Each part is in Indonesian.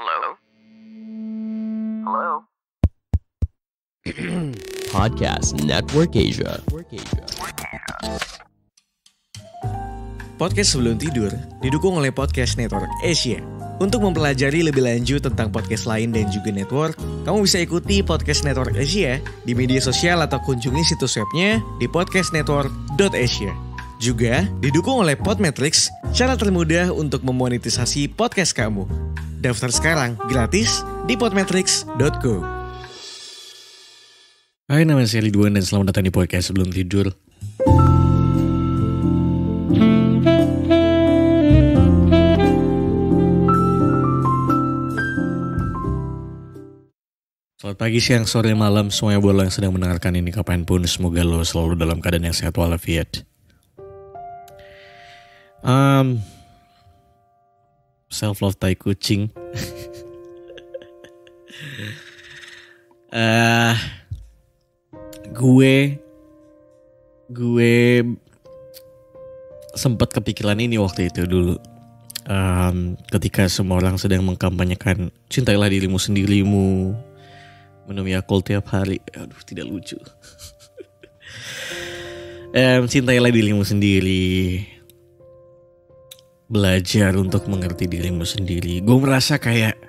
Hello? Hello? Podcast Network Asia. Podcast sebelum tidur didukung oleh Podcast Network Asia. Untuk mempelajari lebih lanjut tentang podcast lain dan juga network, kamu bisa ikuti Podcast Network Asia di media sosial atau kunjungi situs webnya di podcastnetwork.asia. Juga didukung oleh Podmetrics, cara termudah untuk memonetisasi podcast kamu. Daftar sekarang gratis di podmetrics.co. Hai, nama saya Ridwan dan selamat datang di podcast sebelum tidur. Selamat pagi, siang, sore, malam semuanya buat lo yang sedang mendengarkan ini kapanpun. Semoga lo selalu dalam keadaan yang sehat walafiat. Self love tai kucing. Gue sempat kepikiran ini waktu itu dulu. Ketika semua orang sedang mengkampanyekan cintailah dirimu sendirimu, minum Yakult tiap hari. Aduh, tidak lucu. Cintailah dirimu sendiri, belajar untuk mengerti dirimu sendiri. Gue merasa kayak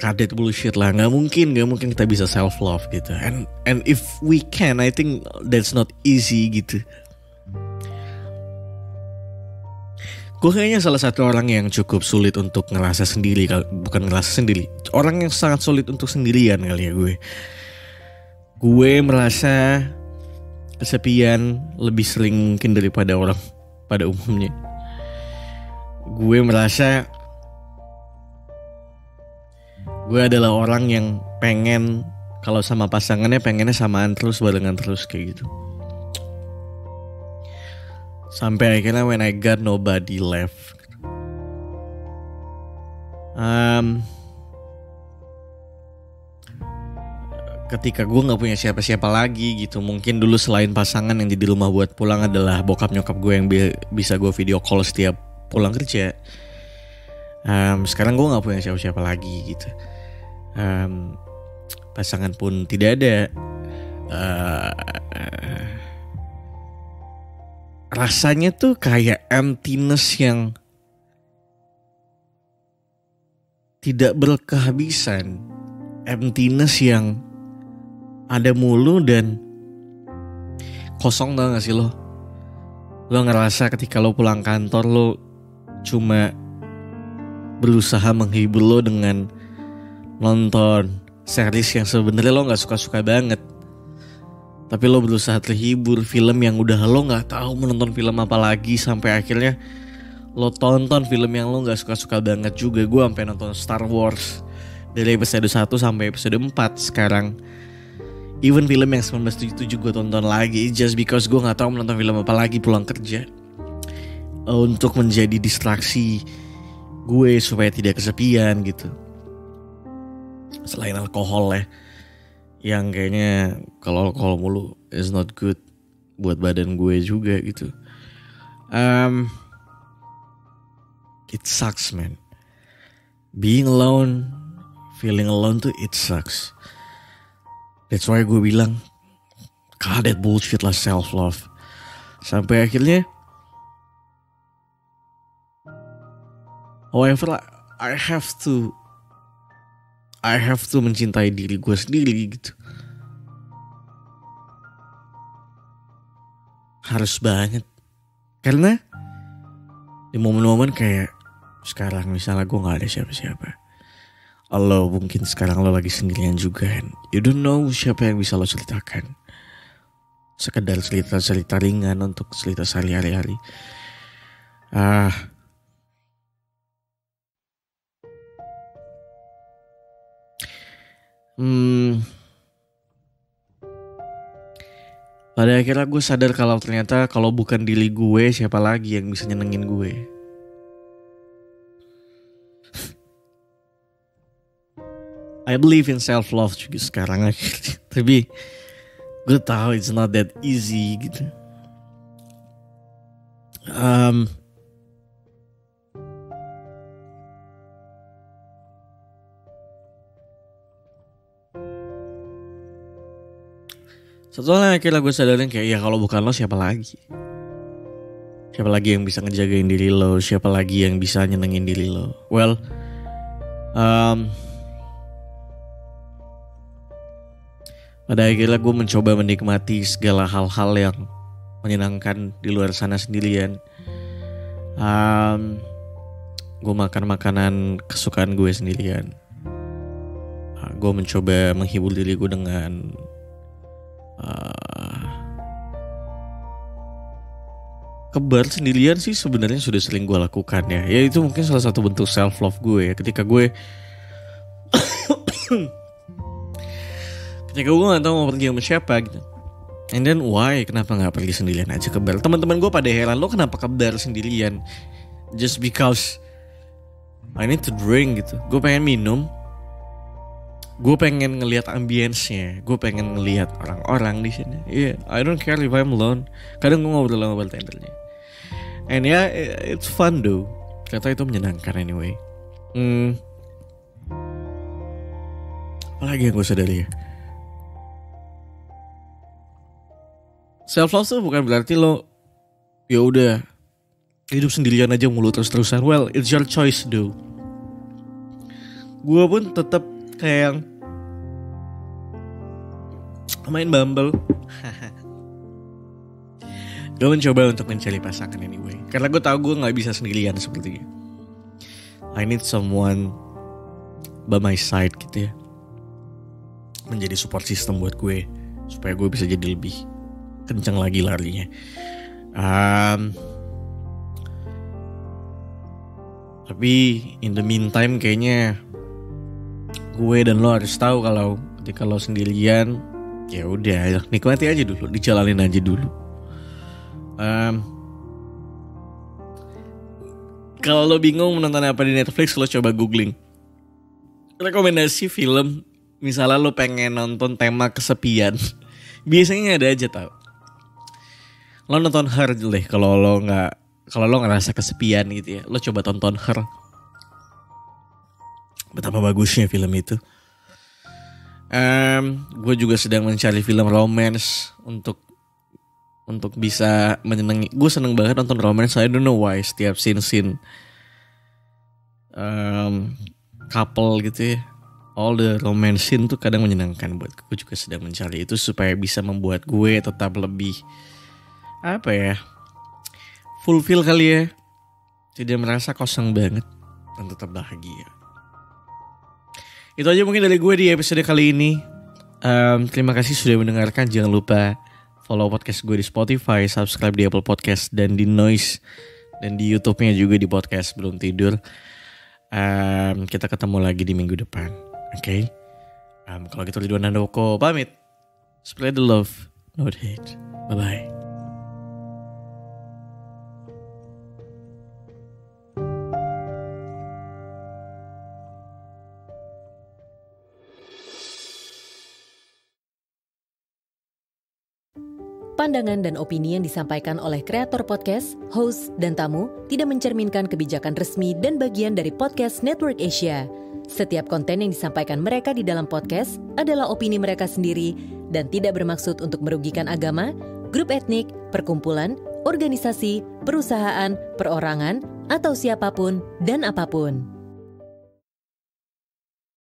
kadet bullshit lah. Gak mungkin kita bisa self love gitu. And if we can, I think that's not easy gitu. Gue kayaknya salah satu orang yang cukup sulit untuk ngerasa sendiri. Bukan ngerasa sendiri, orang yang sangat sulit untuk sendirian kali ya gue. Gue merasa kesepian lebih sering mungkin daripada orang pada umumnya. Gue merasa gue adalah orang yang pengen kalau sama pasangannya pengennya samaan terus, barengan terus kayak gitu. Sampai akhirnya when I got nobody left. Ketika gue gak punya siapa-siapa lagi gitu. Mungkin dulu selain pasangan yang jadi rumah buat pulang adalah bokap nyokap gue yang bisa gue video call setiap pulang kerja. Sekarang gue gak punya siapa-siapa lagi gitu. Pasangan pun tidak ada. Rasanya tuh kayak emptiness yang tidak berkehabisan. Emptiness yang ada mulu dan kosong, tau gak sih lo? Lo ngerasa ketika lo pulang kantor lo cuma berusaha menghibur lo dengan nonton series yang sebenarnya lo gak suka-suka banget. Tapi lo berusaha terhibur, film yang udah lo gak tahu menonton film apa lagi. Sampai akhirnya lo tonton film yang lo gak suka-suka banget juga. Gue sampai nonton Star Wars dari episode 1 sampai episode 4 sekarang. Even film yang 1977 gue tonton lagi just because gue gak tahu menonton film apa lagi pulang kerja. Untuk menjadi distraksi gue supaya tidak kesepian gitu. Selain alkohol ya, yang kayaknya kalau alkohol mulu is not good buat badan gue juga gitu. It sucks, man. Being alone, feeling alone tuh it sucks. That's why gue bilang God, that bullshit lah self love. Sampai akhirnya however I have to mencintai diri gue sendiri gitu. Harus banget. Karena di momen-momen kayak sekarang misalnya gue gak ada siapa-siapa. Lo mungkin sekarang lo lagi sendirian juga kan. You don't know siapa yang bisa lo ceritakan. Sekedar cerita-cerita ringan untuk cerita sehari-hari. Pada akhirnya gue sadar kalau ternyata kalau bukan diri gue, siapa lagi yang bisa nyenengin gue. I believe in self love juga sekarang akhirnya. Tapi gue tahu it's not that easy gitu. Satu hal yang akhirnya gue sadarin kayak ya kalau bukan lo siapa lagi? Siapa lagi yang bisa ngejagain diri lo? Siapa lagi yang bisa nyenengin diri lo? Well, pada akhirnya gue mencoba menikmati segala hal-hal yang menyenangkan di luar sana sendirian. Gue makan makanan kesukaan gue sendirian. Gue mencoba menghibur diri gue dengan kebar sendirian sih sebenarnya sudah sering gue lakukan ya. Ya itu mungkin salah satu bentuk self love gue ya. Ketika gue gak tahu mau pergi sama siapa gitu. And then why? Kenapa gak pergi sendirian aja ke bar? Teman-teman gue pada heran, lo kenapa ke bar sendirian? Just because I need to drink gitu. Gue pengen minum. Gue pengen ngelihat ambience-nya. Gue pengen ngelihat orang-orang di sini. Yeah, I don't care if I'm alone. Kadang gue ngobrol sama bartendernya. And yeah, it's fun though. Kata itu menyenangkan anyway. Apalagi yang gue sadari ya. Self love tuh bukan berarti lo ya udah hidup sendirian aja mulu terus-terusan. Well, it's your choice though. Gue pun tetap kayak yang main Bumble. Gue mencoba untuk mencari pasangan anyway. Karena gue tahu gue gak bisa sendirian sepertinya. I need someone by my side gitu ya. Menjadi support system buat gue. Supaya gue bisa jadi lebih kencang lagi larinya. Tapi in the meantime kayaknya gue dan lo harus tahu kalau ketika lo sendirian, ya udah nikmati aja dulu, dijalanin aja dulu. Kalau lo bingung menonton apa di Netflix, lo coba googling rekomendasi film. Misalnya lo pengen nonton tema kesepian, biasanya ada aja tau. Lo nonton Her deh kalau lo ngerasa kesepian gitu ya. Lo coba tonton Her. Betapa bagusnya film itu. Gue juga sedang mencari film romance untuk bisa menyenangi. Gue seneng banget nonton romance. I don't know why. Setiap scene couple gitu ya, all the romance scene tuh kadang menyenangkan buat gue. Juga sedang mencari itu supaya bisa membuat gue tetap lebih fulfill kali ya. Tidak merasa kosong banget dan tetap bahagia. Itu aja mungkin dari gue di episode kali ini. Terima kasih sudah mendengarkan. Jangan lupa follow podcast gue di Spotify, subscribe di Apple Podcast dan di Noise, dan di YouTube-nya juga di podcast Belum Tidur. Kita ketemu lagi di minggu depan. Oke? Kalau gitu Ridwan Handoko pamit. Spread the love, not hate. Bye-bye. Pandangan dan opini yang disampaikan oleh kreator podcast, host, dan tamu tidak mencerminkan kebijakan resmi dan bagian dari Podcast Network Asia. Setiap konten yang disampaikan mereka di dalam podcast adalah opini mereka sendiri dan tidak bermaksud untuk merugikan agama, grup etnik, perkumpulan, organisasi, perusahaan, perorangan, atau siapapun dan apapun.